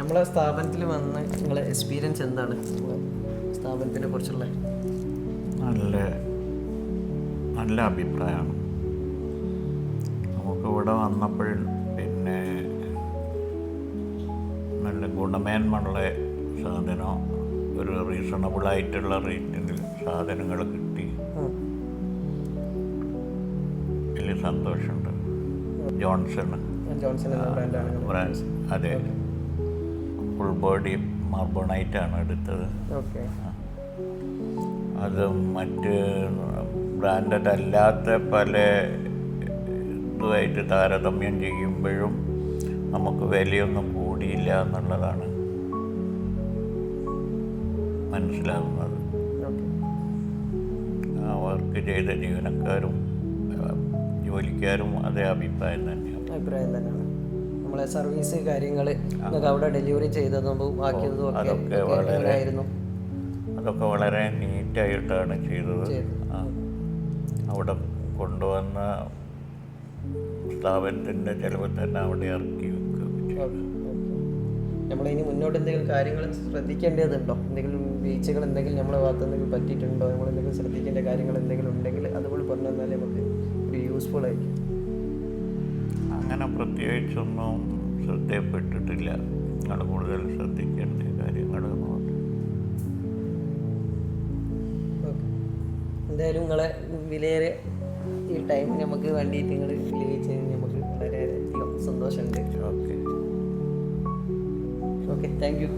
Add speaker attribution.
Speaker 1: നമ്മളെ സ്ഥാപനത്തിൽ വന്ന് നിങ്ങളെ എക്സ്പീരിയൻസ് എന്താണ് സ്ഥാപനത്തിനെ കുറിച്ചുള്ള?
Speaker 2: നല്ല നല്ല അഭിപ്രായമാണ്. നമുക്കിവിടെ വന്നപ്പോൾ പിന്നെ നല്ല ഗുണമേന്മയുള്ള സാധനം, ഒരു റീസണബിളായിട്ടുള്ള റേറ്റിൽ സാധനങ്ങൾ കിട്ടി. വലിയ സന്തോഷമുണ്ട്. ജോൺസൺ ബ്രാൻഡ്, അതെ, ഫുൾ ബോഡി മാർബോണൈറ്റാണ് എടുത്തത്. അത് മറ്റ് ബ്രാൻഡഡ് അല്ലാത്ത പല ഇതുമായിട്ട് താരതമ്യം ചെയ്യുമ്പോഴും നമുക്ക് വിലയൊന്നും കൂടിയില്ല എന്നുള്ളതാണ് മനസ്സിലാകുന്നത്. വർക്ക് ചെയ്ത ജീവനക്കാരും ജോലിക്കാരും അതേ അഭിപ്രായം തന്നെയാണ്.
Speaker 1: നമ്മളെ സർവീസ് കാര്യങ്ങൾ അവിടെ ഡെലിവറി ചെയ്തതും ആക്കിയതും
Speaker 2: അതൊക്കെ വളരെ നീറ്റായിട്ടാണ് ചെയ്തത്. അവിടെ കൊണ്ടുവന്ന സ്ഥാപനത്തിൻ്റെ ചിലവ് തന്നെ അവിടെ ഇറക്കി വെക്കുക.
Speaker 1: നമ്മളിനി മുന്നോട്ട് എന്തെങ്കിലും കാര്യങ്ങൾ ശ്രദ്ധിക്കേണ്ടതുണ്ടോ? എന്തെങ്കിലും വീഴ്ചകൾ എന്തെങ്കിലും നമ്മളെ ഭാഗത്ത് എന്തെങ്കിലും പറ്റിയിട്ടുണ്ടോ? നമ്മളെന്തെങ്കിലും ശ്രദ്ധിക്കേണ്ട കാര്യങ്ങൾ എന്തെങ്കിലും ഉണ്ടെങ്കിൽ അതുപോലെ പറഞ്ഞു തന്നാൽ നമുക്ക് ഒരു യൂസ്ഫുൾ ആയിരിക്കും.
Speaker 2: അങ്ങനെ പ്രത്യേകിച്ചൊന്നും ശ്രദ്ധയപ്പെട്ടിട്ടില്ല. നിങ്ങൾ കൂടുതൽ ശ്രദ്ധിക്കേണ്ട കാര്യങ്ങൾ.
Speaker 1: എന്തായാലും നിങ്ങളെ വിലയേറെ ഈ ടൈം നമുക്ക് വേണ്ടിയിട്ട് നിങ്ങൾ വിലയിച്ചതിന് നമുക്ക് വളരെയധികം സന്തോഷമുണ്ട്.
Speaker 2: Okay,
Speaker 1: thank you.